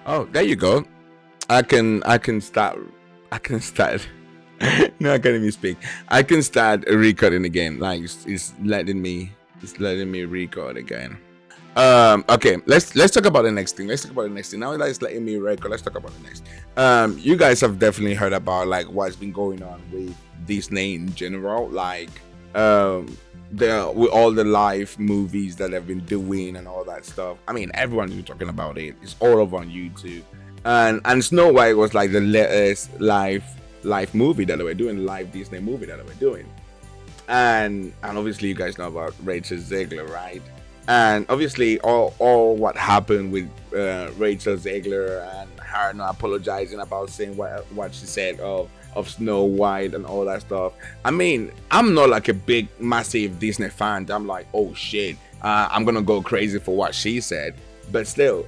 Oh, there you go. I can start. I can start. No, I can't even speak. I can start recording again. Like it's letting me record again. Okay, let's talk about the next thing. Let's talk about the next thing. Now that it's letting me record, let's talk about the next. You guys have definitely heard about like what's been going on with Disney in general, like the with all the live movies that they've been doing and all that stuff. I mean, everyone's been talking about it. It's all over on YouTube. And Snow White was like the latest live movie that they were doing, live Disney movie that they were doing. And obviously you guys know about Rachel Zegler, right? And obviously all what happened with Rachel Zegler and her not apologizing about saying what she said of Snow White and all that stuff. I mean, I'm not like a big massive Disney fan. I'm like, oh shit, I'm gonna go crazy for what she said. But still,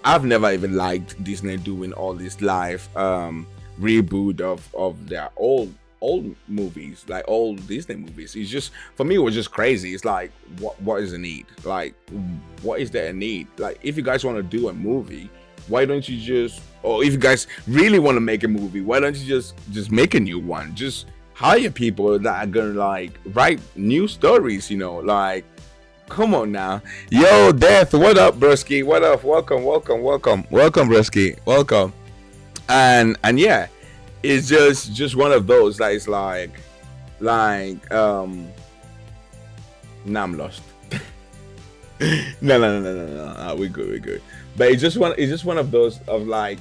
I've never even liked Disney doing all this live reboot of their old movies, like old Disney movies. It's just, for me, it was just crazy. It's like, what is the need? Like, what is there a need? Like, if you guys want to do a movie, why don't you just, or if you guys really want to make a movie, why don't you just make a new one? Just hire people that are gonna like write new stories, like, come on now. Yo, Death, what up, broski? What up? Welcome, broski. Welcome. And yeah, it's just one of those that is like now I'm lost. No, we're good. But it's just one of those of like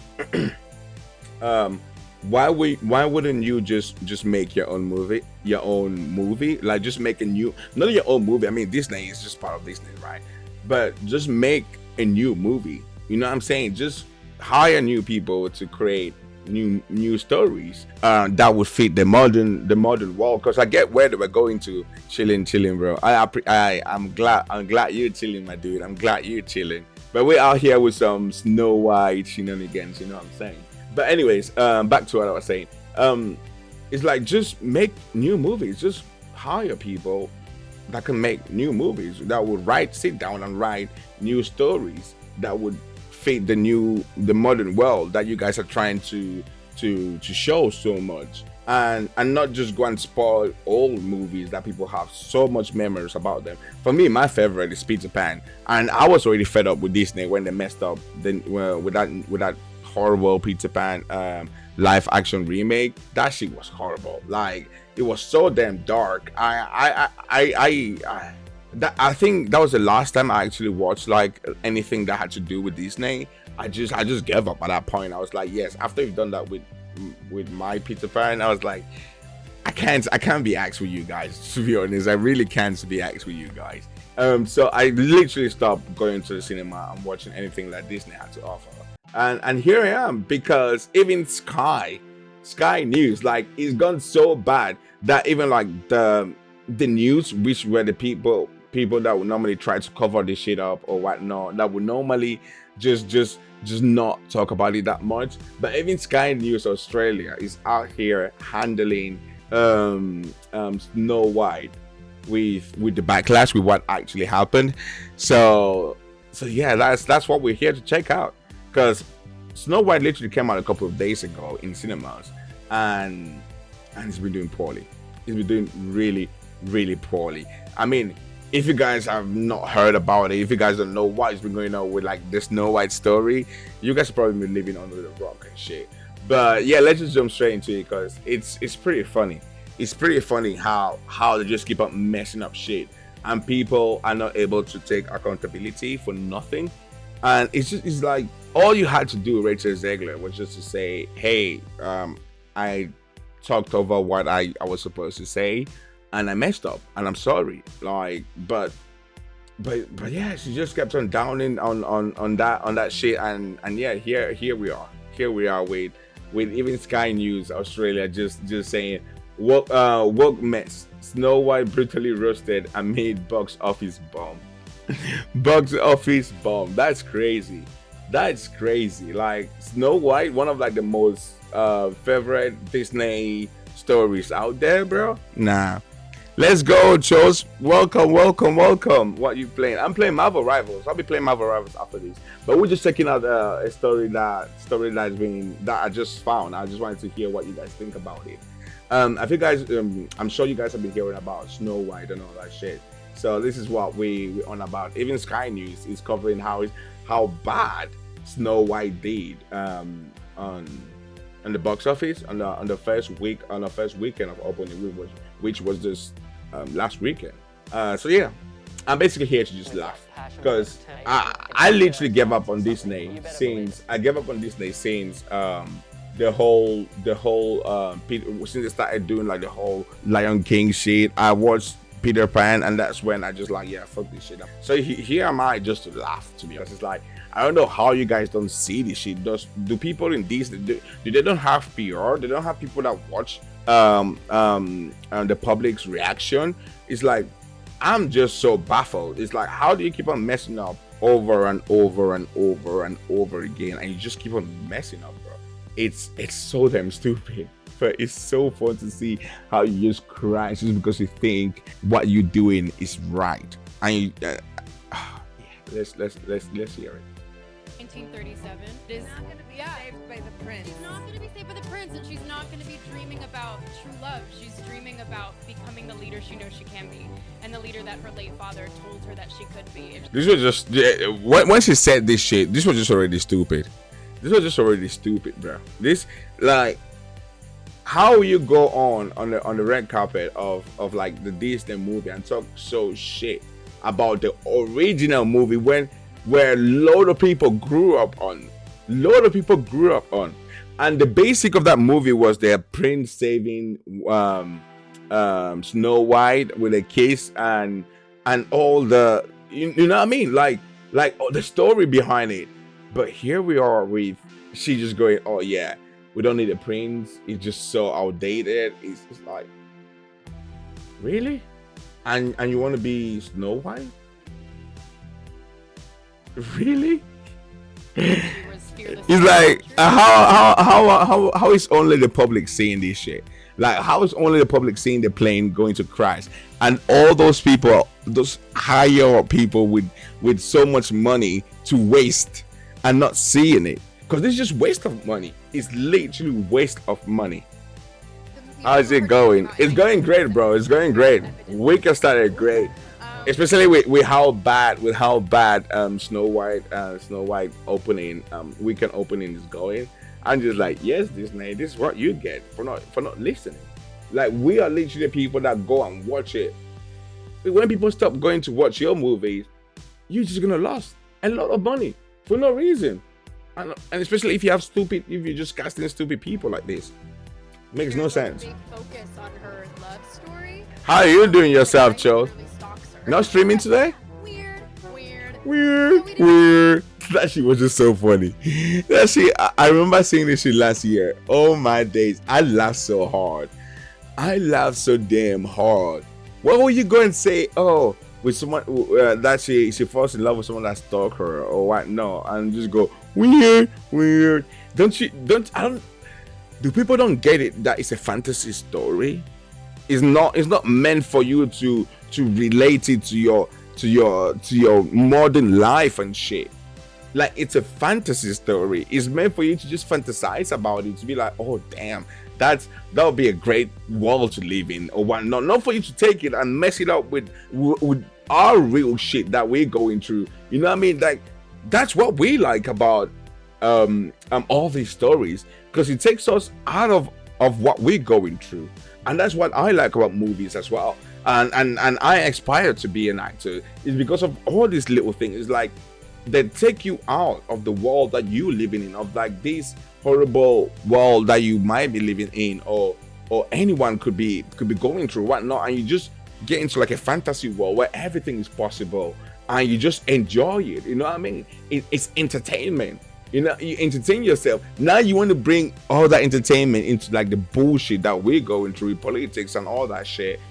um why wouldn't you just make your own movie, like just make a new, not your own movie. I mean, Disney is just part of Disney, right? But just make a new movie, you know what I'm saying? Just hire new people to create new stories that would fit the modern world, because I get where they were going to. Chilling, bro. I'm glad you're chilling, my dude. I'm glad you're chilling. But we're out here with some Snow White shenanigans, you know what I'm saying? But anyways, back to what I was saying. It's like, just make new movies. Just hire people that can make new movies, that would sit down and write new stories that would fit the modern world that you guys are trying to show so much, and not just go and spoil old movies that people have so much memories about them. For me, my favorite is Peter Pan, and I was already fed up with Disney when they messed up then with that horrible Peter Pan live action remake. That shit was horrible. Like, it was so damn dark. I think that was the last time I actually watched like anything that had to do with Disney. I just gave up at that point. I was like, yes, after you've done that with my Peter Pan, I was like, I can't be asked with you guys, to be honest. I really can't be asked with you guys. So I literally stopped going to the cinema and watching anything that Disney had to offer. And here I am, because even Sky News, like, it's gone so bad that even like the news, which were the people that would normally try to cover this shit up or whatnot, that would normally just not talk about it that much. But even Sky News Australia is out here handling Snow White with the backlash, with what actually happened. So yeah, that's what we're here to check out, because Snow White literally came out a couple of days ago in cinemas, and it's been doing poorly. It's been doing really, really poorly. I mean, if you guys have not heard about it, if you guys don't know what's been going on with like the Snow White story, you guys probably been living under the rock and shit. But yeah, let's just jump straight into it, because it's pretty funny. It's pretty funny how they just keep up messing up shit, and people are not able to take accountability for nothing. And it's like, all you had to do, Rachel Zegler, was just to say, hey, I talked over what I was supposed to say, and I messed up, and I'm sorry. Like, but yeah, she just kept on downing on that shit, and yeah, here we are with even Sky News Australia just saying, woke mess, Snow White brutally roasted amid box office bomb. Box office bomb. That's crazy. Like, Snow White, one of like the most favorite Disney stories out there, bro. Nah, Let's go, Chose. Welcome, welcome, welcome. What you playing? I'm playing Marvel Rivals. I'll be playing Marvel Rivals after this. But we're just checking out a story that's been that I just found. I just wanted to hear what you guys think about it. If you guys, I'm sure you guys have been hearing about Snow White and all that shit. So this is what we on about. Even Sky News is covering how bad Snow White did on the box office on the first weekend of opening, which was this last weekend. So yeah, I'm basically here to just laugh because I literally gave up on Disney since the whole since they started doing like the whole Lion King shit. I watched Peter Pan, and that's when I just like, yeah, fuck this shit up. So here am I just to laugh, to be honest. It's like, I don't know how you guys don't see this shit. Do people in Disney do they don't have PR? They don't have people that watch the public's reaction. It's like, I'm just so baffled. It's like, how do you keep on messing up over and over and over and over again, and you just keep on messing up, bro? It's so damn stupid. But it's so fun to see how you just crash just because you think what you're doing is right. And you, yeah, let's hear it. 1937 is not going to be saved by the prince. She's not going to be saved by the prince, and she's not going to be dreaming about true love. She's dreaming about becoming the leader she knows she can be, and the leader that her late father told her that she could be. This was just when she said this shit. This was just already stupid. This was just already stupid, bro. This, like, how you go on the red carpet of like the Disney movie and talk so shit about the original movie where a lot of people grew up on, and the basic of that movie was the prince saving Snow White with a kiss and all the you know what I mean, like the story behind it. But here we are with she just going, oh yeah, we don't need a prince. It's just so outdated. It's like, really? And you want to be Snow White? Really? It's like, how is only the public seeing this shit? Like, how is only the public seeing the plane going to crash, and all those people, those higher up people with so much money to waste and not seeing it? Because this is just waste of money. It's literally waste of money. How is it going? It's going great, bro. It's going great. Week started great, especially with how bad Snow White opening weekend opening is going. I'm just like, yes, Disney, this is what you get for not listening. Like, we are literally people that go and watch it. When people stop going to watch your movies, you're just gonna lose a lot of money for no reason. And especially if you're just casting stupid people like this, makes no sense. Big focus on her love story. How are you doing yourself, Cho? Not streaming today? Weird. That shit was just so funny. That shit, I remember seeing this shit last year. Oh my days, I laughed so hard. I laughed so damn hard. What were you going to say? Oh, with someone that she falls in love with someone that stalk her or what? No, and just go weird. Do people don't get it that it's a fantasy story? It's not meant for you to relate it to your modern life and shit. Like, it's a fantasy story. It's meant for you to just fantasize about it, to be like, oh damn, that would be a great world to live in, or what? Not for you to take it and mess it up with our real shit that we're going through. You know what I mean? Like, that's what we like about all these stories, because it takes us out of what we're going through, and that's what I like about movies as well. And I aspire to be an actor is because of all these little things. It's like they take you out of the world that you living in, of like this horrible world that you might be living in, or anyone could be going through, whatnot, and you just get into like a fantasy world where everything is possible, and you just enjoy it. You know what I mean? It's entertainment. You know, you entertain yourself. Now you want to bring all that entertainment into like the bullshit that we're going through, politics and all that shit,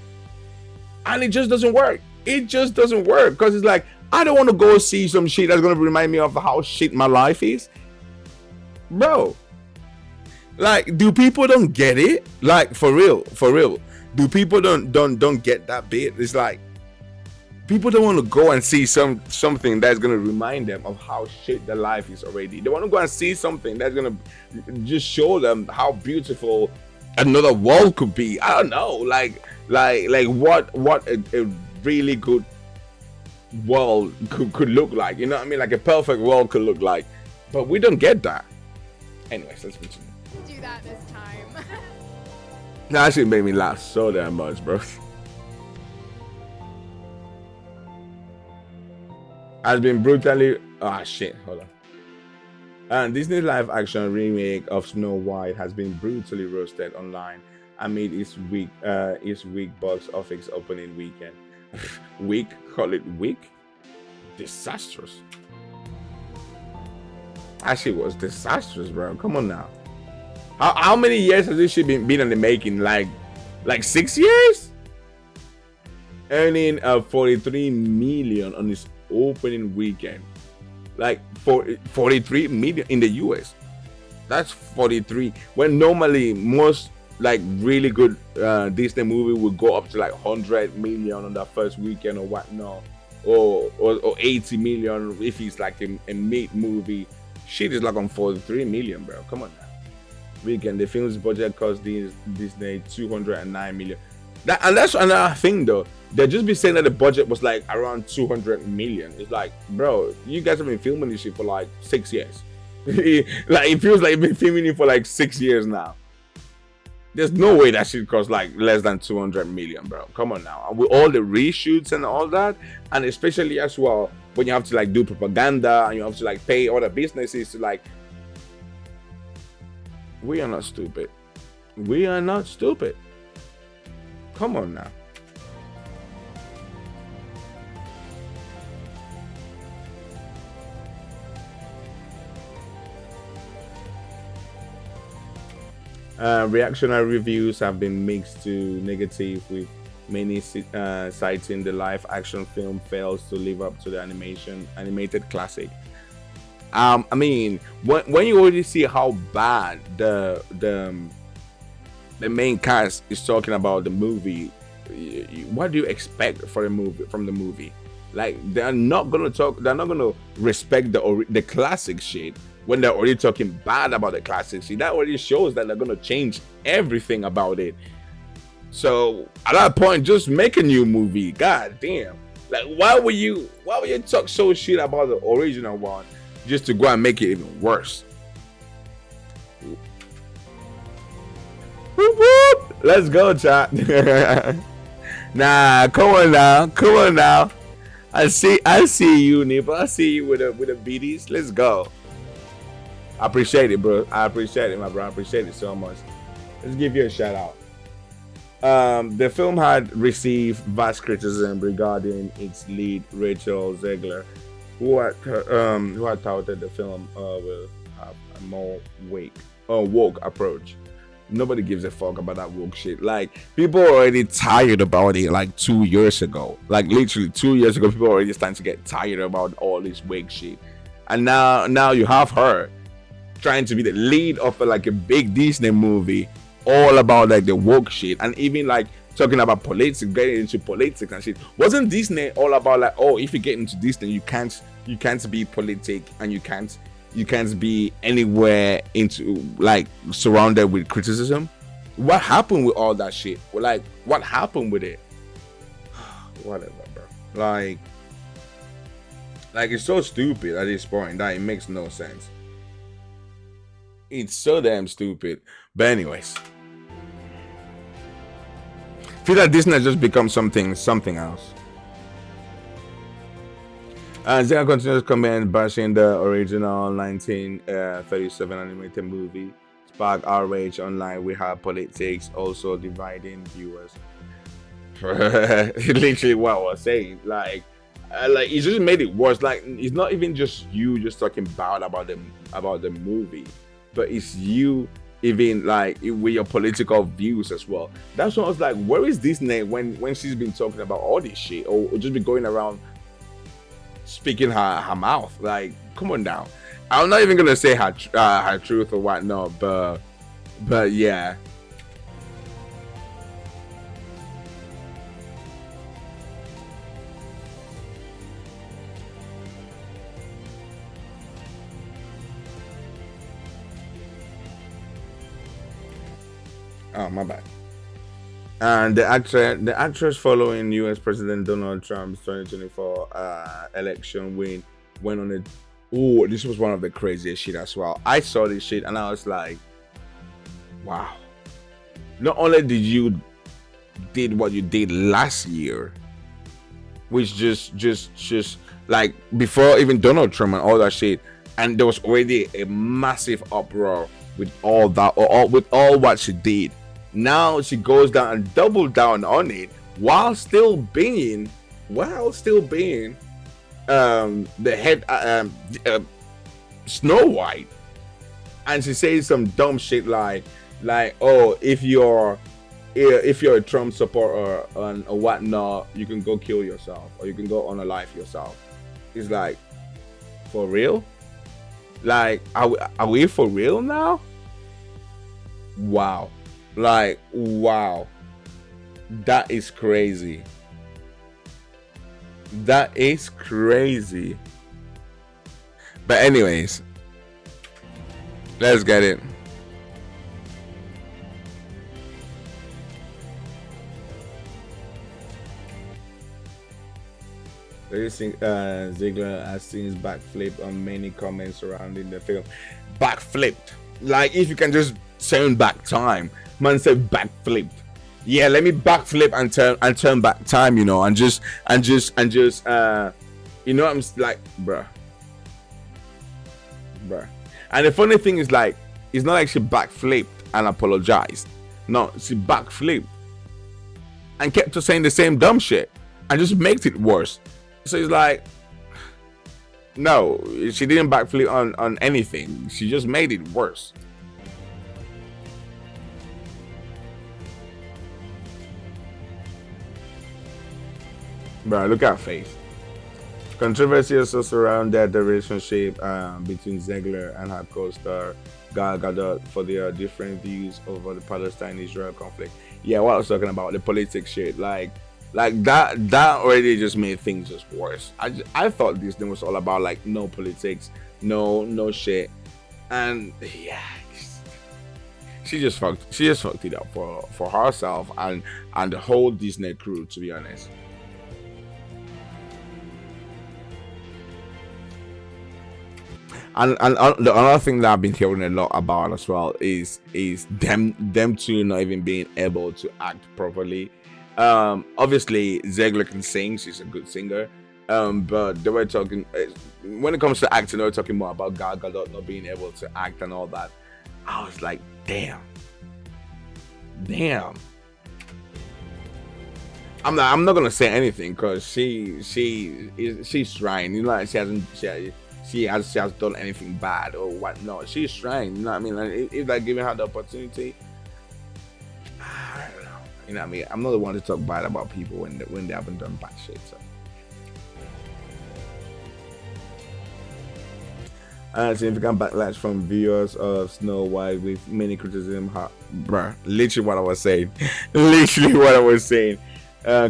and it just doesn't work. It just doesn't work, because it's like, I don't want to go see some shit that's gonna remind me of how shit my life is, bro. Like, do people don't get it? Like, for real, Do people don't get that bit? It's like people don't want to go and see something that's gonna remind them of how shit their life is already. They want to go and see something that's gonna just show them how beautiful another world could be. I don't know, like what a really good world could look like. You know what I mean? Like a perfect world could look like. But we don't get that. Anyways, let's continue. Do that this time. That actually made me laugh so damn much, bro. Has been brutally hold on. Disney's live action remake of Snow White has been brutally roasted online amid its week box office opening weekend. Call it week? Disastrous. Actually was disastrous, bro. Come on now. How many years has this shit been in the making? Like 6 years? Earning 43 million on its opening weekend. Like 43 million in the US. That's 43. When normally most like really good Disney movie would go up to like 100 million on that first weekend or whatnot, or 80 million if it's like a mid movie. Shit is like on 43 million, bro. Come on now. Weekend, the film's budget cost Disney 209 million. That's another thing though. They just be saying that the budget was like around 200 million. It's like, bro, you guys have been filming this shit for like 6 years. Like it feels like you've been filming it for like 6 years now. There's no way that shit costs like less than 200 million, bro. Come on now. And with all the reshoots and all that, and especially as well when you have to like do propaganda and you have to like pay other businesses to like. We are not stupid. We are not stupid. Come on now. Reactionary reviews have been mixed to negative, with many citing the live action film fails to live up to the animated classic. I mean, when you already see how bad the main cast is talking about the movie, what do you expect from the movie? Like they're not gonna respect the classic shit when they're already talking bad about the classic shit. That already shows that they're gonna change everything about it. So at that point, just make a new movie. God damn! Like why would you talk so shit about the original one just to go and make it even worse? Whoop, whoop. Let's go, chat. Nah, come on now. I see you, Nipa. I see you with the BDs. Let's go. I appreciate it, bro. I appreciate it, my bro. I appreciate it so much. Let's give you a shout out. The film had received vast criticism regarding its lead, Rachel Zegler, who had touted the film with a more woke approach. Nobody gives a fuck about that woke shit. Like, people are already tired about it like 2 years ago. Like, literally 2 years ago, people are already starting to get tired about all this woke shit. And now you have her trying to be the lead of like a big Disney movie, all about like the woke shit, and even like talking about politics, getting into politics and shit. Wasn't Disney all about like, oh, if you get into Disney, you can't be politic, and you can't be anywhere into like surrounded with criticism? What happened with all that shit? Like, what happened with it? Whatever, bro. Like it's so stupid at this point that it makes no sense. It's so damn stupid. But anyways, I feel like Disney has just become something else. Zega continues to comment bashing the original 1937 animated movie. Spark outrage online with her politics, also dividing viewers. Literally what I was saying. Like it just made it worse. Like, it's not even just you just talking bad about the movie, but it's you even like with your political views as well. That's what I was like, where is Disney when she's been talking about all this shit, or just be going around speaking her mouth? Like, come on down. I'm not even gonna say her truth or whatnot, but yeah. Oh, my bad. And the actress following U.S. President Donald Trump's 2024 election win went on a. Oh, this was one of the craziest shit as well. I saw this shit and I was like, wow. Not only did you did what you did last year, which just like before even Donald Trump and all that shit, and there was already a massive uproar with all that, or with all what she did. Now she goes down and double down on it while still being the head Snow White, and she says some dumb shit like oh, if you're a Trump supporter and whatnot, you can go kill yourself or you can go on a life yourself. It's like, for real? Like, are we for real now? Wow. Like, wow. That is crazy. That is crazy. But anyways, let's get it. Ziegler has seen his backflip on many comments surrounding the film. Backflipped. Like, if you can just turn back time. Man said backflipped. Yeah, let me backflip and turn back time, you know, and just you know, I'm like, bruh. And the funny thing is, like, it's not like she backflipped and apologized. No, she backflipped and kept just saying the same dumb shit and just makes it worse. So it's like, no, she didn't backflip on anything. She just made it worse. Bro, look at her face. Controversy also surrounded the relationship between Ziegler and her co-star Gal Gadot for their different views over the Palestine-Israel conflict. Yeah, what I was talking about, the politics shit, like that already just made things just worse. I thought this thing was all about like no politics, no shit, and yeah, she just fucked it up for herself and the whole Disney crew, to be honest. And the another thing that I've been hearing a lot about as well is them two not even being able to act properly. Obviously Ziegler can sing; she's a good singer. But they were talking when it comes to acting, they were talking more about Gal Gadot not being able to act and all that. I was like, damn. I'm not gonna say anything because she's trying. You know, like she has done anything bad or what. No, she's trying. You know what I mean? Like, if like giving her the opportunity, I don't know. You know what I mean? I'm not the one to talk bad about people when they haven't done bad shit. So. Significant backlash from viewers of Snow White with many criticism. Bruh, literally what I was saying.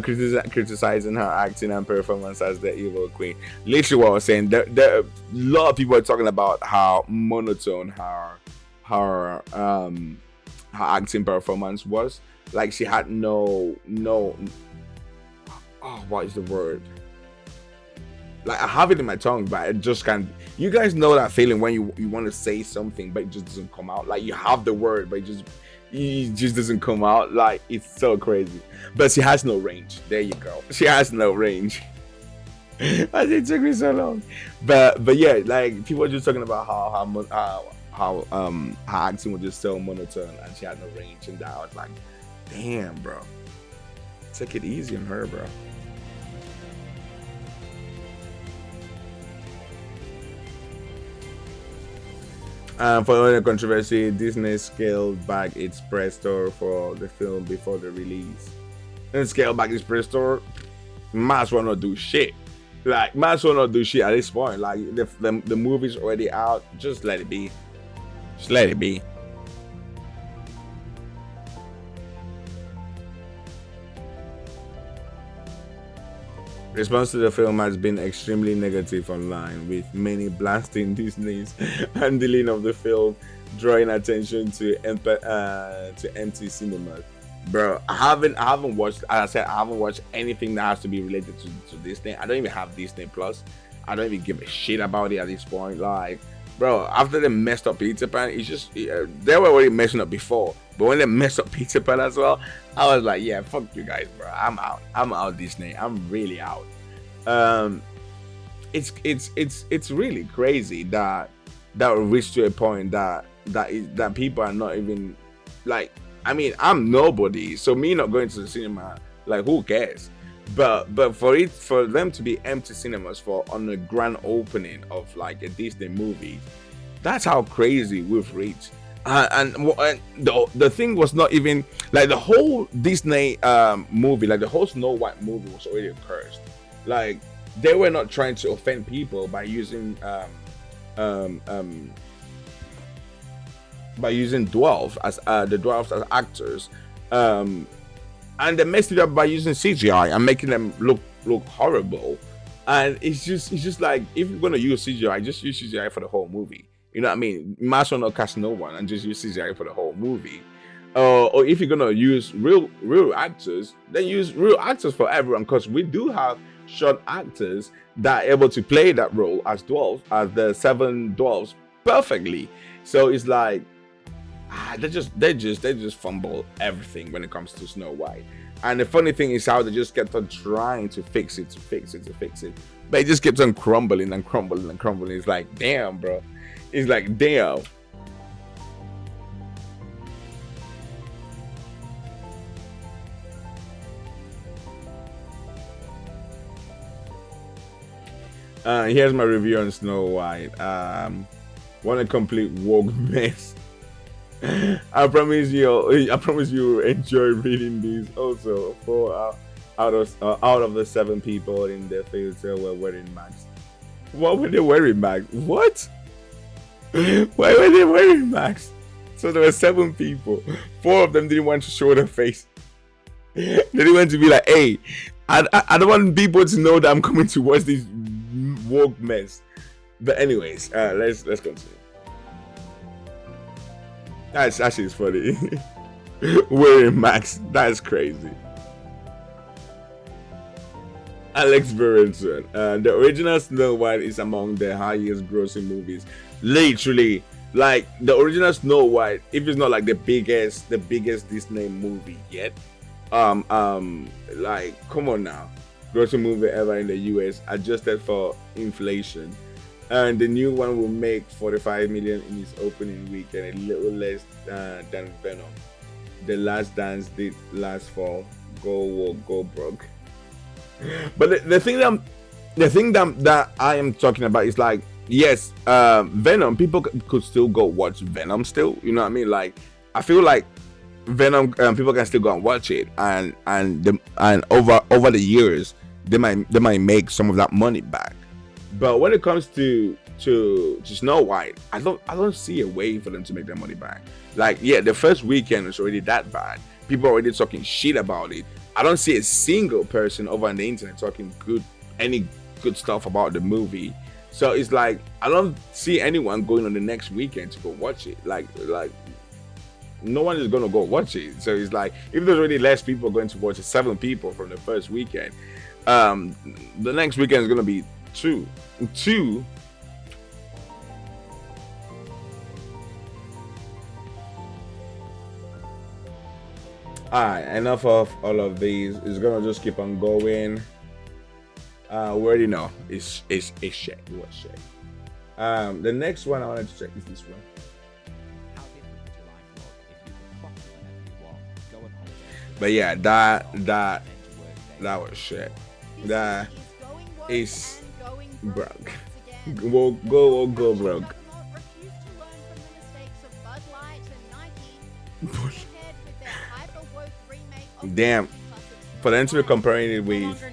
Criticizing her acting and performance as the evil queen. Literally what I was saying. A lot of people are talking about how monotone her acting performance was. Like she had no what is the word? Like I have it in my tongue, but it just can't. You guys know that feeling when you want to say something but it just doesn't come out. Like you have the word but it just doesn't come out. Like it's so crazy. But she has no range. There you go. She has no range. And it took me so long. But yeah, like people were just talking about how her acting was just so monotone and she had no range, and that I was like, damn, bro. Take it easy on her, bro. Following the controversy, Disney scaled back its press tour for the film before the release. And scale back its press tour, might as well not do shit. Like, might as well not do shit at this point. Like, the movie's already out. Just let it be. Just let it be. Response to the film has been extremely negative online, with many blasting Disney's handling of the film drawing attention to empty cinemas. Bro, I haven't watched. As I said, I haven't watched anything that has to be related to Disney. I don't even have Disney Plus. I don't even give a shit about it at this point. Like, bro, after they messed up Peter Pan, it's just they were already messing up before. But when they messed up Peter Pan as well, I was like, yeah, fuck you guys, bro. I'm out. I'm out Disney. I'm really out. Um, it's really crazy that we reached to a point that people are not even like. I mean, I'm nobody, so me not going to the cinema, like, who cares? But for them to be empty cinemas for on a grand opening of like a Disney movie, that's how crazy we've reached. And the thing was not even like the whole Disney movie, like the whole Snow White movie was already cursed. Like, they were not trying to offend people by using dwarves as the dwarves as actors, and they messed it up by using CGI and making them look horrible. And it's just like, if you're gonna use CGI, just use CGI for the whole movie. You know what I mean? Might as well not cast no one and just use CGI for the whole movie. Or if you're gonna use real actors, then use real actors for everyone, because we do have short actors that are able to play that role as dwarves, as the 7 dwarves perfectly. So it's like, they just fumble everything when it comes to Snow White. And the funny thing is how they just kept on trying to fix it, but it just kept on crumbling and crumbling and crumbling. It's like, damn, bro. It's like, damn. Here's my review on Snow White. What a complete woke mess. I promise you enjoy reading these. Also, 4 out of the 7 people in the theater were wearing masks. What were they wearing masks? What? Why were they wearing masks? So there were 7 people. 4 of them didn't want to show their face. They didn't want to be like, hey, I don't want people to know that I'm coming to watch this woke mess. But anyways, let's continue. That's actually funny. Wearing masks, that's crazy. Alex Berenson, the original Snow White is among the highest grossing movies. Literally, like, the original Snow White, if it's not like the biggest Disney movie yet, like, come on now, grossing movie ever in the US, adjusted for inflation. And the new one will make 45 million in its opening weekend, a little less than Venom. The Last Dance did last fall. Go woke, go broke. But the thing that I am talking about is, like, yes, Venom. People could still go watch Venom still. You know what I mean? Like, I feel like Venom, people can still go and watch it, and over the years they might make some of that money back. But when it comes to Snow White, I don't see a way for them to make their money back. Like, yeah, the first weekend was already that bad. People are already talking shit about it. I don't see a single person over on the internet talking any good stuff about the movie. So it's like, I don't see anyone going on the next weekend to go watch it. Like no one is gonna go watch it. So it's like, if there's already less people going to watch it, 7 people from the first weekend, the next weekend is gonna be 2. Alright, enough of all of these. It's gonna just keep on going. We already know it's shit. It was shit. The next one I wanted to check is this one. But yeah, that was shit. That is broke. Go broke. Damn, for them to be comparing it with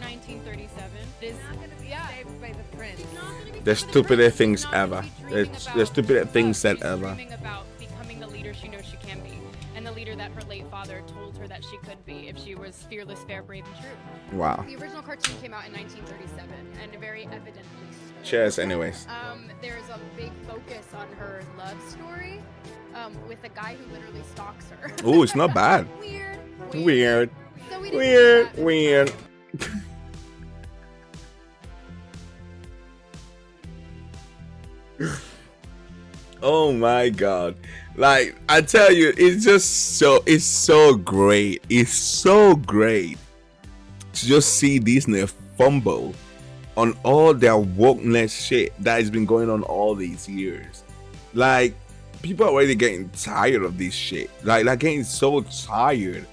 the stupidest things ever. The stupidest things said ever. About becoming the leader she knows she can be, and the leader that her late father told her that she could be if she was fearless, fair, brave, and true. Wow. The original cartoon came out in 1937, and very evidently. Cheers, anyways. There's a big focus on her love story, with a guy who literally stalks her. Oh, it's not bad. Weird. Weird. So we didn't do that. Weird. Oh my god. Like, I tell you, it's so great. It's so great to just see Disney fumble on all their wokeness shit that has been going on all these years. Like, people are already getting tired of this shit. Like, they're getting so tired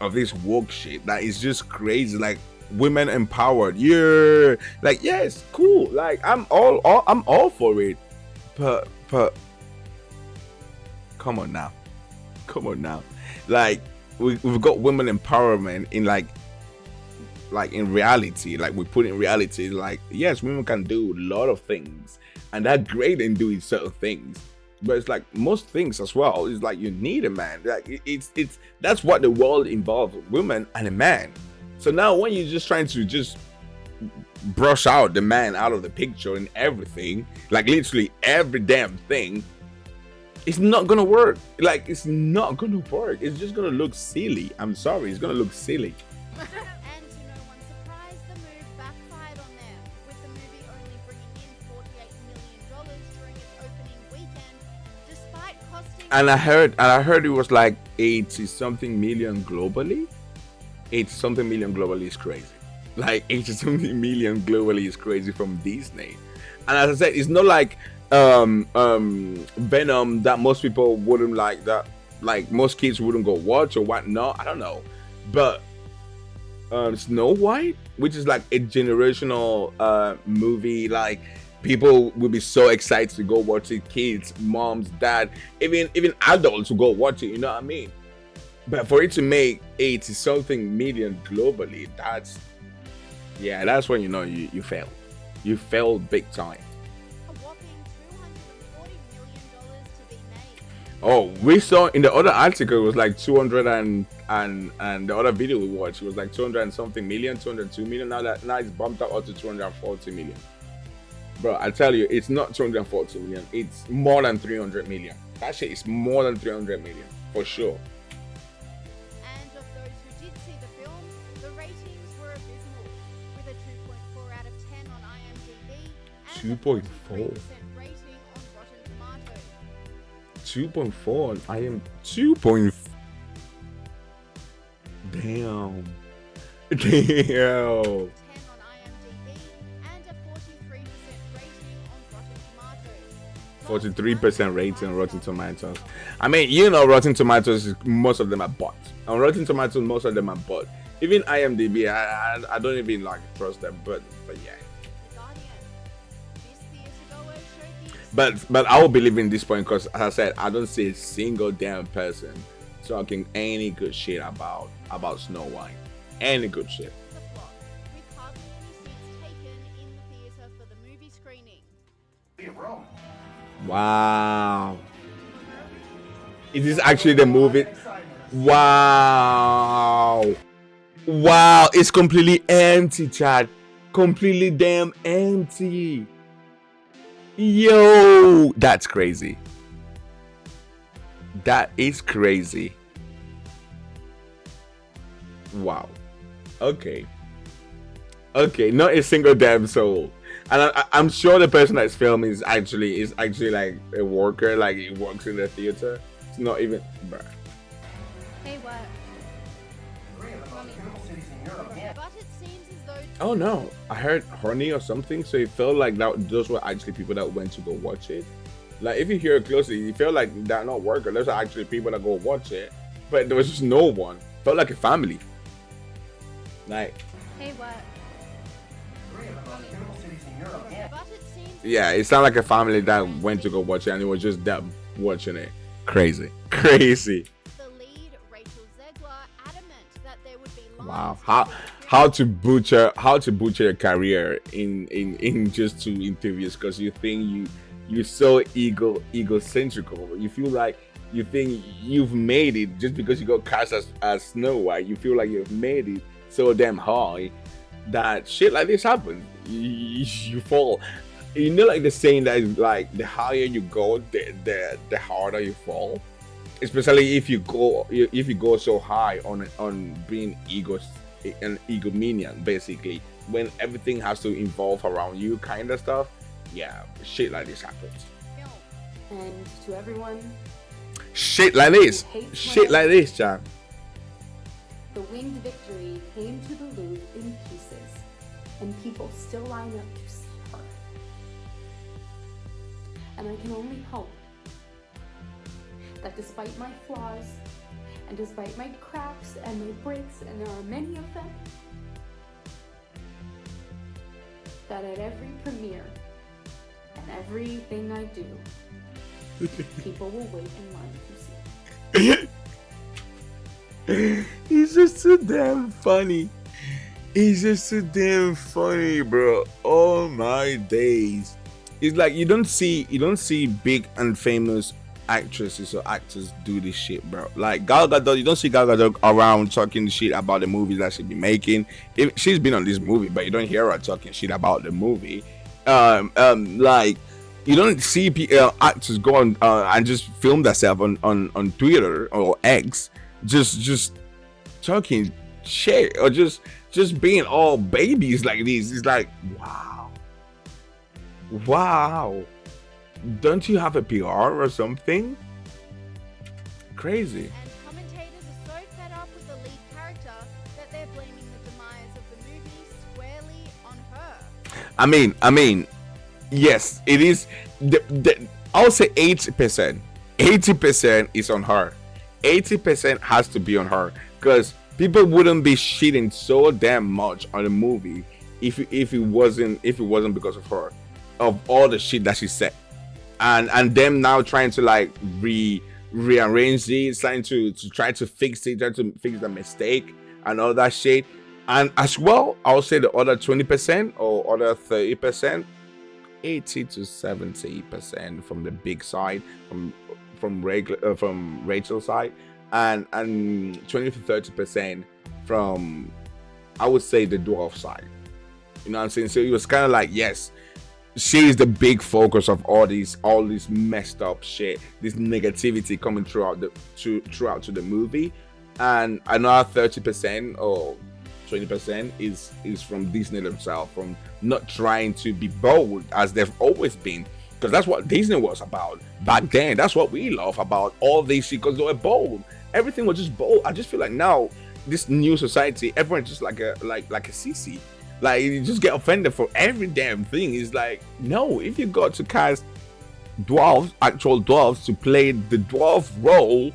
of this woke shit that is just crazy. Like, women empowered. Yeah. Like, yes, cool. Like, I'm all for it. But come on now. Like, we've got women empowerment in like in reality. Like, we put in reality, like, yes, women can do a lot of things and they're great in doing certain things, but it's like most things as well, it's like you need a man. Like, it's that's what the world involves, women and a man. So now when you're just trying to just brush out the man out of the picture and everything, like literally every damn thing, it's not gonna work. Like, it's not gonna work. It's just gonna look silly. I'm sorry, it's gonna look silly. And to no one's surprise, the move backfired on them, with the movie only bringing in $48 million during its opening weekend, despite costing. And I heard it was like 80 something million globally. 80 something million globally is crazy. Like, 80 something million globally is crazy from Disney. And as I said, it's not like Venom that most people wouldn't like, that like most kids wouldn't go watch or whatnot. I don't know. But Snow White, which is like a generational movie, like people will be so excited to go watch it. Kids, moms, dad, even adults will go watch it, you know what I mean? But for it to make 80 something million globally, that's when you know you failed. You failed big time. A whopping $240 million to be made. Oh, we saw in the other article, it was like 200 and the other video we watched, it was like 200 and something million, 202 million. Now it's bumped up to 240 million. Bro, I tell you, it's not 240 million. It's more than 300 million. That shit is more than 300 million for sure. And of those who did see the film, the ratings were abysmal, with a 2.4 out of 10 on IMDb and 2.4. a 43% rating on Rotten Tomatoes. 2.4 and I am 2. Damn. 10 on IMDb and a 43% rating on Rotten Tomatoes. 43% rating on Rotten Tomatoes. I mean, you know, Rotten Tomatoes, most of them are bought. On Rotten Tomatoes, most of them are bought. Even IMDb, I don't even like trust them, but yeah. The Guardian. This theatergoer showed the But I will believe in this point because, as I said, I don't see a single damn person talking any good shit about Snow White. Any good shit. the plot, with hardly any seats taken in the theater for the movie screening. Wow. Is this actually the movie? Wow. Wow. It's completely empty, Chad. Completely damn empty. Yo. That's crazy. That is crazy. Wow. Okay. Not a single damn soul. And I'm sure the person that's filming is actually like a worker, like he works in the theater. It's not even, bruh. Hey, what? But it seems as though Oh no, I heard horny or something, so it felt like those were actually people that went to go watch it. Like, if you hear it closely, it felt like they're not workers. Those are actually people that go watch it, but there was just no one. Felt like a family. Like, Hey, what? but it seems yeah, it sounded like a family that went to go watch it, and it was just them watching it. Crazy. the lead, Rachel Zegler, adamant that there would be Wow. lines How to butcher a career in just 2 interviews because you think you're so egocentrical. You feel like you think you've made it just because you got cast as Snow White. You feel like you've made it so damn high that shit like this happens. You fall. You know, like the saying that is like the higher you go, the harder you fall. especially if you go so high on being an egomaniac, basically, when everything has to involve around you, kind of stuff. Yeah, shit like this happens. And to everyone, Shit like this. who hates Shit like women, this, Chan. the winged victory came to the Louvre in pieces, and people still line up to see her. And I can only hope that despite my flaws, and despite my cracks and my breaks, and there are many of them, that at every premiere and everything I do, people will wait in line to see. He's just so damn funny. He's just so damn funny, bro. Oh my days. It's like you don't see big and famous actresses or actors do this shit, bro. Like Gal Gadot, you don't see Gal Gadot around talking shit about the movies that she be making. If she's been on this movie, but you don't hear her talking shit about the movie. Like you don't see actors go on and just film themselves on Twitter or X, just talking shit or just being all babies like this. It's like wow. Don't you have a PR or something? Crazy. And commentators are so fed up with the lead character that they're blaming the demise of the movie squarely on her. I mean, yes, it is. I'll say 80%. 80% is on her. 80% has to be on her, because people wouldn't be shitting so damn much on the movie if it wasn't because of her, of all the shit that she said, and them now trying to like rearrange it, trying to fix it, trying to fix the mistake and all that shit. And as well, I'll say the other 20% or other 30%, 80 to 70% from the big side, from Rachel's side, and 20 to 30% from, I would say, the dwarf side. You know what I'm saying? So it was kind of like, yes, she's the big focus of all this messed up shit, this negativity coming throughout to the movie, and another 30% or 20% is from Disney themselves, from not trying to be bold as they've always been, because that's what Disney was about back then. That's what we love about all these shit, because they were bold. Everything was just bold. I just feel like now this new society, everyone's just like a CC. Like, you just get offended for every damn thing. It's like, no, if you got to cast actual dwarves to play the dwarf role,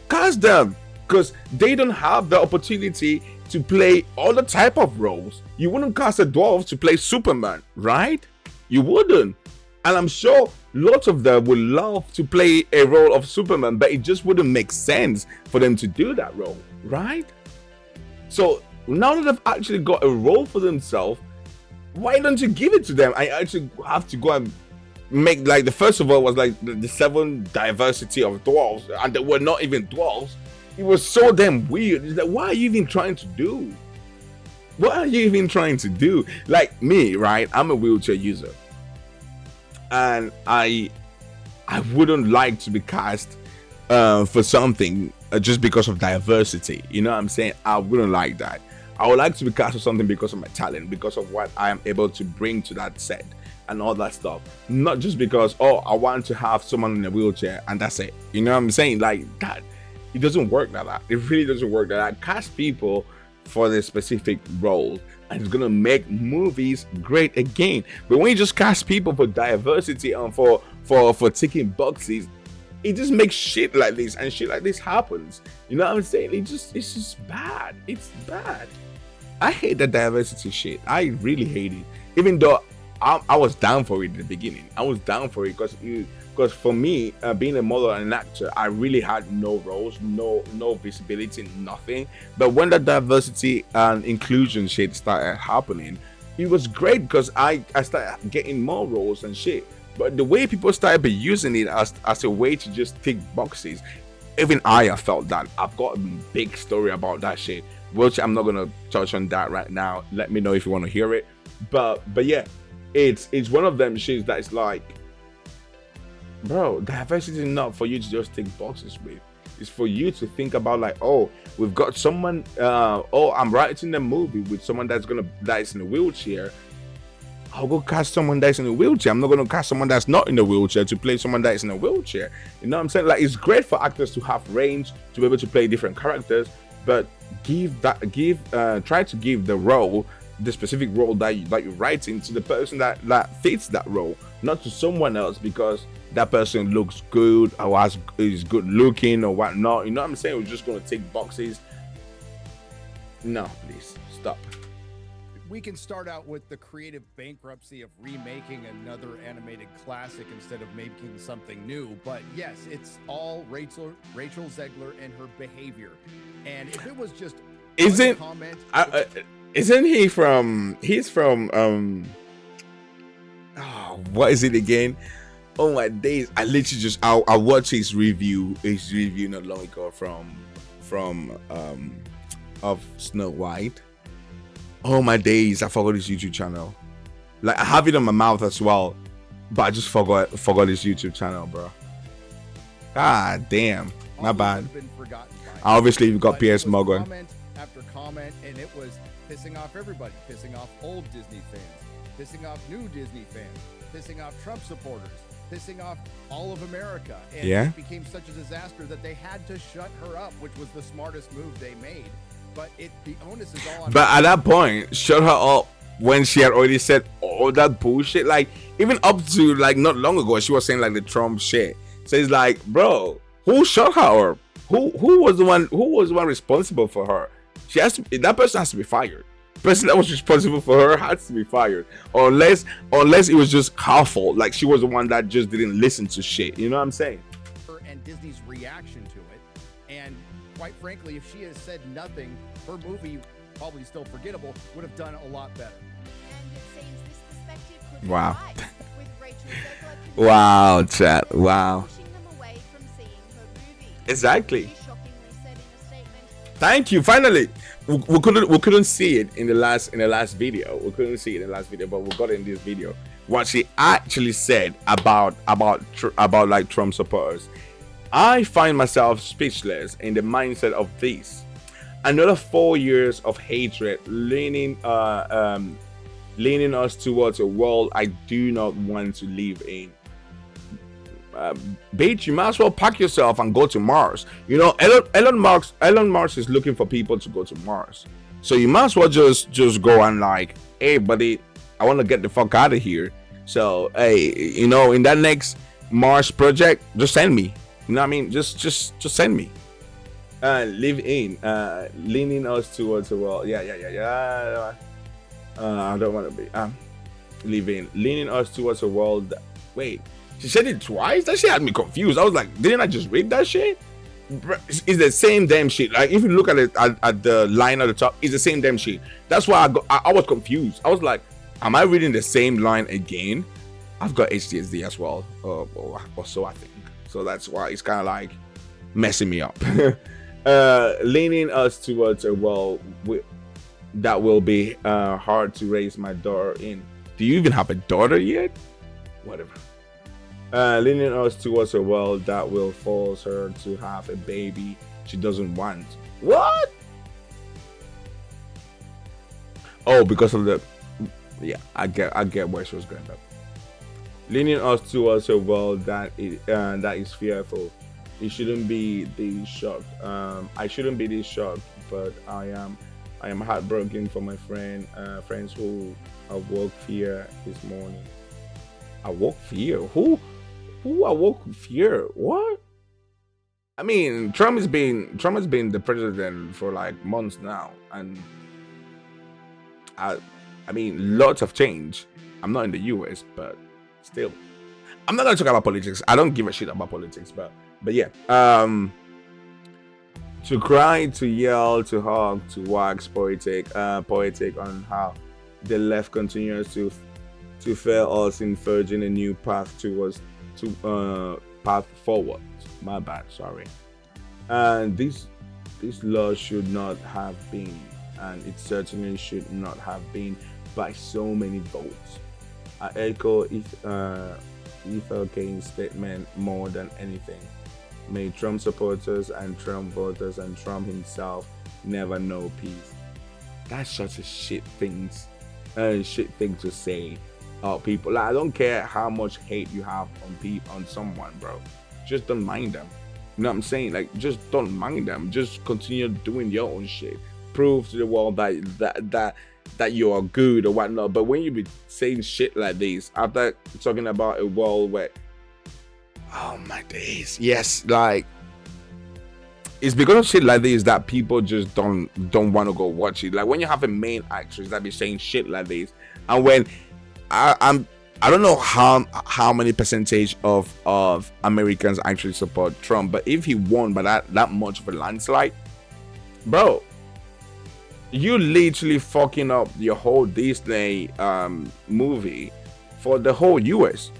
cast them, because they don't have the opportunity to play other type of roles. You wouldn't cast a dwarf to play Superman, right? You wouldn't. And I'm sure lots of them would love to play a role of Superman, but it just wouldn't make sense for them to do that role, right? So now that they've actually got a role for themselves, why don't you give it to them? I actually have to go and make, like, the first of all was like the 7 diversity of dwarves, and they were not even dwarves. It was so damn weird. It's like, what are you even trying to do? What are you even trying to do? Like me, right? I'm a wheelchair user, and I wouldn't like to be cast for something just because of diversity. You know what I'm saying? I wouldn't like that. I would like to be cast for something because of my talent, because of what I am able to bring to that set and all that stuff. Not just because, oh, I want to have someone in a wheelchair and that's it. You know what I'm saying? Like that. It doesn't work like that. It really doesn't work like that. Cast people for their specific role, and it's gonna make movies great again. But when you just cast people for diversity and for ticking boxes, it just makes shit like this, and shit like this happens. You know what I'm saying? It's just bad. It's bad. I hate the diversity shit. I really hate it. Even though I was down for it in the beginning. I was down for it because for me, being a model and an actor, I really had no roles, no visibility, nothing. But when the diversity and inclusion shit started happening, it was great because I started getting more roles and shit. But the way people started be using it as a way to just tick boxes, even I felt that. I've got a big story about that shit, which I'm not gonna touch on that right now. Let me know if you want to hear it. But yeah, it's one of them shits that is like, bro, diversity is not for you to just tick boxes with. It's for you to think about like, oh, we've got someone. Oh, I'm writing a movie with someone that is in a wheelchair. I'll go cast someone that's in a wheelchair. I'm not going to cast someone that's not in a wheelchair to play someone that is in a wheelchair. You know what I'm saying? Like, it's great for actors to have range, to be able to play different characters, but try to give the specific role that you're writing to the person that fits that role, not to someone else because that person looks good or is good looking or whatnot. You know what I'm saying? We're just going to tick boxes. No, please stop. We can start out with the creative bankruptcy of remaking another animated classic instead of making something new. But yes, it's all Rachel Zegler and her behavior. And if it was just isn't comment, isn't he from? He's from oh, what is it again? Oh my days! I literally just I watched his review not long ago from of Snow White. Oh my days, I forgot his YouTube channel. Like, I have it on my mouth as well, but I just forgot his YouTube channel, bro. God damn, my bad. Obviously, we got Piers Morgan. Comment after comment, and it was pissing off everybody, pissing off old Disney fans, pissing off new Disney fans, pissing off Trump supporters, pissing off all of America. And yeah, it became such a disaster that they had to shut her up, which was the smartest move they made. But the onus is all on. But at that point, shut her up when she had already said all that bullshit. Like, even up to like not long ago, she was saying like the Trump shit. So it's like, bro, who shut her up? Who was the one responsible for her? That person has to be fired. The person that was responsible for her has to be fired. Unless it was just her fault. Like, she was the one that just didn't listen to shit. You know what I'm saying? And Disney's reaction to it. And quite frankly, if she had said nothing, her movie, probably still forgettable, would have done a lot better. And it seems this perspective could wow. be right, with Rachel Zegler wow, chat. Wow. pushing them away from seeing her movie. Exactly. She shockingly said in a statement, Thank you. Finally, we couldn't see it in the last video. We couldn't see it in the last video, but we got it in this video. What she actually said about like Trump supporters. I find myself speechless in the mindset of this. Another 4 years of hatred leaning us towards a world I do not want to live in. Bitch, you might as well pack yourself and go to Mars. You know, Elon Musk is looking for people to go to Mars. So you might as well just go and like, hey buddy, I want to get the fuck out of here. So hey, you know, in that next Mars project, just send me. You know what I mean? Just send me. Live in. Leaning us towards the world. Yeah. I don't want to be. Live in. Leaning us towards a world. Wait, she said it twice? That shit had me confused. I was like, didn't I just read that shit? It's the same damn shit. Like, if you look at it at the line at the top, it's the same damn shit. That's why I was confused. I was like, am I reading the same line again? I've got HDSD as well. Or so I think. So that's why it's kind of like messing me up. Leaning us towards a world that will be hard to raise my daughter in. Do you even have a daughter yet? Whatever. Leaning us towards a world that will force her to have a baby she doesn't want. What? Oh, because of the... Yeah, I get where she was going up. Leaning us towards a world that is fearful. It shouldn't be this shocked. I shouldn't be this shocked, but I am heartbroken for my friends who awoke fear this morning. Awoke fear? Who awoke fear? What? I mean, Trump has been the president for like months now, and I mean, lots of change. I'm not in the US, but still, I'm not gonna talk about politics. I don't give a shit about politics, but yeah. To cry, to yell, to hug, to wax poetic on how the left continues to fail us in forging a new path path forward. My bad, sorry. And this law should not have been, and it certainly should not have been by so many votes. I echo Ethel Kane's statement more than anything. May Trump supporters and Trump voters and Trump himself never know peace. That's such a shit thing to say. People, like, I don't care how much hate you have on someone, bro. Just don't mind them. You know what I'm saying? Like, just don't mind them. Just continue doing your own shit. Prove to the world that you are good or whatnot. But when you be saying shit like this after talking about a world where, oh my days, yes, like, it's because of shit like this that people just don't want to go watch it. Like, when you have a main actress that be saying shit like this, and when I don't know how many percentage of Americans actually support Trump, but if he won by that much of a landslide, bro, you literally fucking up your whole Disney movie for the whole US,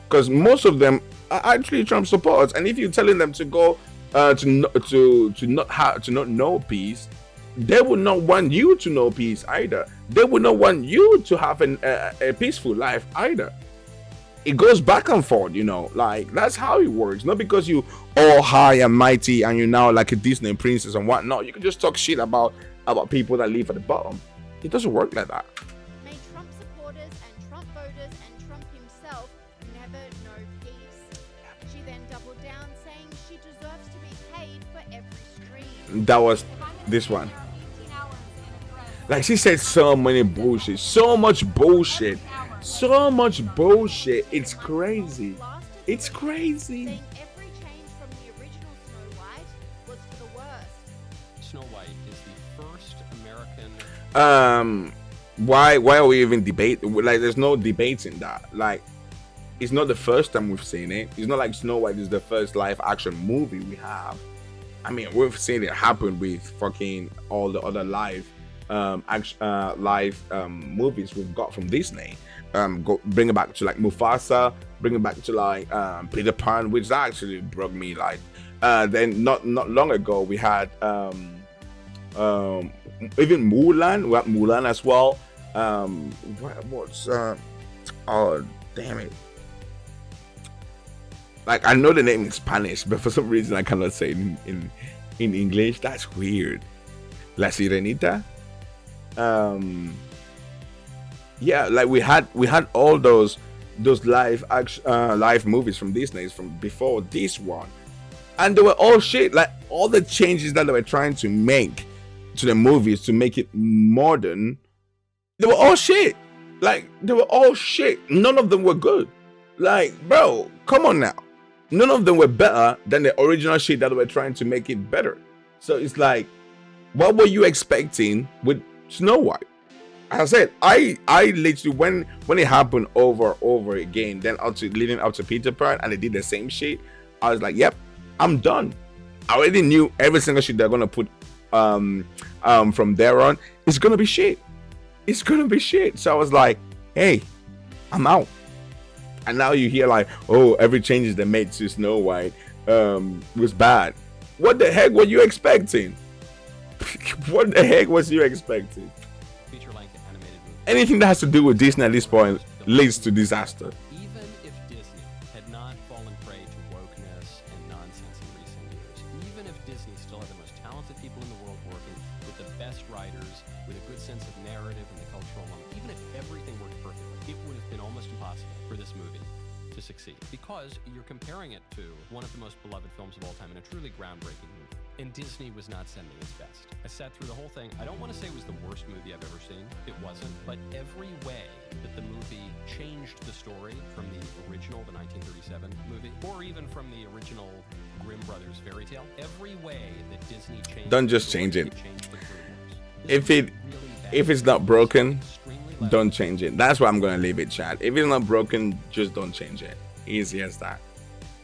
because most of them are actually Trump supporters. And if you're telling them to go to not know peace, they would not want you to know peace either. They would not want you to have a peaceful life either. It goes back and forth, you know, like, that's how it works. Not because you all high and mighty and you're now like a Disney princess and whatnot. You can just talk shit about people that live at the bottom. It doesn't work like that. May Trump supporters and Trump voters and Trump himself never know peace. She then doubled down, saying she deserves to be paid for every stream. That was this one. Like, she said so many bullshit, so much bullshit, so much bullshit. It's crazy. It's crazy. Saying every change from the original Snow White was for the worst. Snow White is the first American. Why are we even debating? Like, there's no debate in that. Like, it's not the first time we've seen it. It's not like Snow White is the first live action movie we have. I mean, we've seen it happen with fucking all the other live movies we've got from Disney. Bring it back to like Mufasa, bring it back to like Peter Pan, which actually broke me. Like, then not long ago we had even Mulan. We had Mulan as well. Oh damn it! Like, I know the name in Spanish, but for some reason I cannot say it in English. That's weird. La Sirenita. Yeah, like we had all those live movies from Disney from before this one, and they were all shit. Like, all the changes that they were trying to make to the movies to make it modern, they were all shit. Like, they were all shit. None of them were good. Like, bro, come on now. None of them were better than the original shit that they were trying to make it better. So it's like, what were you expecting with Snow White? As I said, I literally, when it happened over again, then leading up to Peter Pan, and they did the same shit, I was like, yep, I'm done. I already knew every single shit they're gonna put from there on, it's gonna be shit. It's gonna be shit. So I was like, hey, I'm out. And now you hear like, oh, every changes they made to Snow White was bad. What the heck were you expecting? What the heck was you expecting? Feature-length animated movie. Anything that has to do with Disney at this point leads to disaster. Even if Disney had not fallen prey to wokeness and nonsense in recent years, even if Disney still had the most talented people in the world working with the best writers, with a good sense of narrative and the cultural moment, even if everything worked perfectly, it would have been almost impossible for this movie to succeed, because you're comparing it to one of the most beloved films of all time and a truly groundbreaking movie. And Disney was not sending its best. I sat through the whole thing. I don't want to say it was the worst movie I've ever seen. It wasn't. But every way that the movie changed the story from the original, the 1937 movie, or even from the original Grimm Brothers fairy tale, every way that Disney changed. Don't just change it. If If it's not broken, don't change it. That's why I'm gonna leave it, Chad. If it's not broken, just don't change it. Easy as that.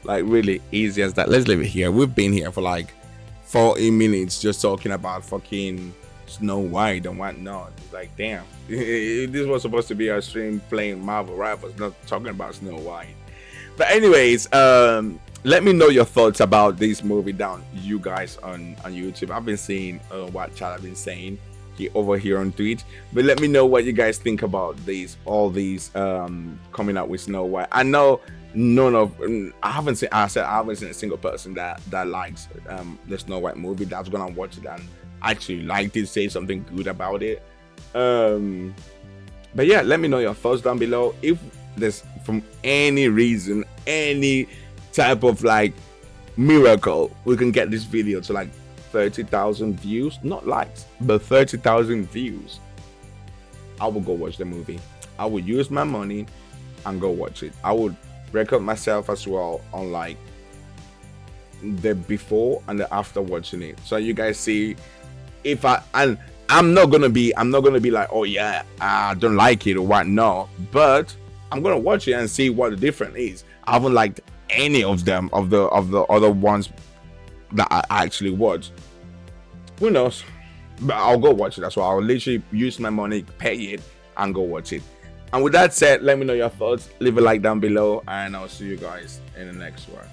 Like, really easy as that. Let's leave it here. We've been here for like 40 minutes just talking about fucking Snow White and whatnot. It's like, damn, this was supposed to be our stream playing Marvel Rivals, not talking about Snow White. But anyways, let me know your thoughts about this movie down, you guys on YouTube. I've been seeing what Chad have been saying. over here on Twitch. But let me know what you guys think about all these coming out with Snow White. I know I haven't seen a single person that likes the Snow White movie that's gonna watch it and actually liked it, say something good about it. But yeah, let me know your thoughts down below. If there's, from any reason, any type of like miracle, we can get this video to like 30,000 views, not likes, but 30,000 views, I will go watch the movie. I will use my money and go watch it. I would record myself as well on like the before and the after watching it, so you guys see if I'm not gonna be like, oh yeah, I don't like it or what. No, but I'm gonna watch it and see what the difference is. I haven't liked any of them, of the other ones that I actually watched. Who knows? But I'll go watch it. That's why I'll literally use my money, pay it, and go watch it. And with that said, let me know your thoughts. Leave a like down below, and I'll see you guys in the next one.